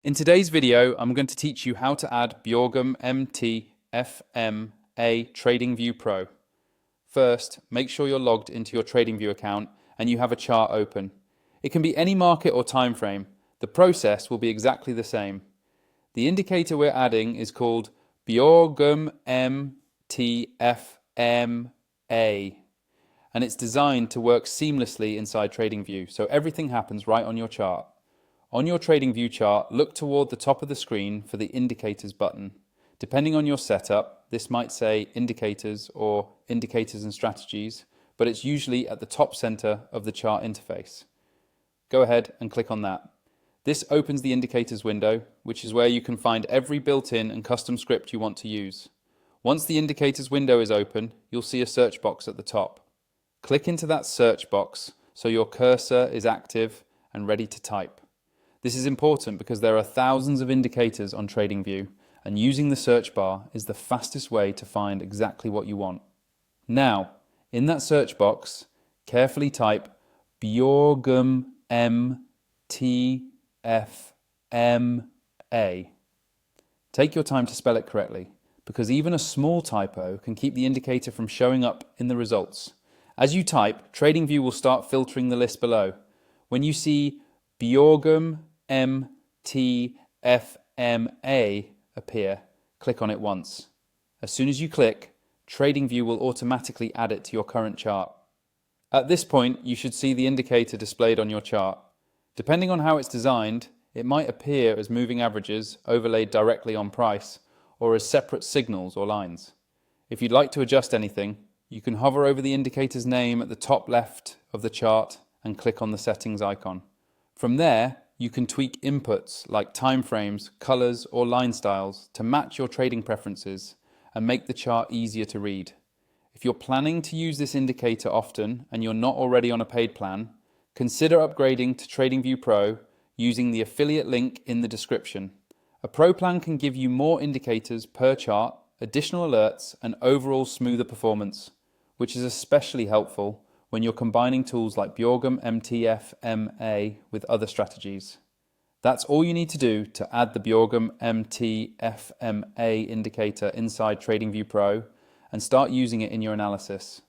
In today's video, I'm going to teach you how to add Bjorgum MTFMA TradingView Pro. First, make sure you're logged into your TradingView account and you have a chart open. It can be any market or time frame. The process will be exactly the same. The indicator we're adding is called Bjorgum MTFMA, and it's designed to work seamlessly inside TradingView, so everything happens right on your chart. On your TradingView chart, look toward the top of the screen for the Indicators button. Depending on your setup, this might say Indicators or Indicators and Strategies, but it's usually at the top center of the chart interface. Go ahead and click on that. This opens the Indicators window, which is where you can find every built-in and custom script you want to use. Once the Indicators window is open, you'll see a search box at the top. Click into that search box so your cursor is active and ready to type. This is important because there are thousands of indicators on TradingView, and using the search bar is the fastest way to find exactly what you want. Now, in that search box, carefully type Bjorgum MTFMA. Take your time to spell it correctly, because even a small typo can keep the indicator from showing up in the results. As you type, TradingView will start filtering the list below. When you see Bjorgum MTFMA appear, click on it once. As soon as you click, TradingView will automatically add it to your current chart. At this point, you should see the indicator displayed on your chart. Depending on how it's designed, it might appear as moving averages overlaid directly on price, or as separate signals or lines. If you'd like to adjust anything, you can hover over the indicator's name at the top left of the chart and click on the settings icon. From there, you can tweak inputs like timeframes, colors, or line styles to match your trading preferences and make the chart easier to read. If you're planning to use this indicator often and you're not already on a paid plan, consider upgrading to TradingView Pro using the affiliate link in the description. A Pro plan can give you more indicators per chart, additional alerts, and overall smoother performance, which is especially helpful when you're combining tools like Bjorgum MTFMA with other strategies. That's all you need to do to add the Bjorgum MTFMA indicator inside TradingView Pro and start using it in your analysis.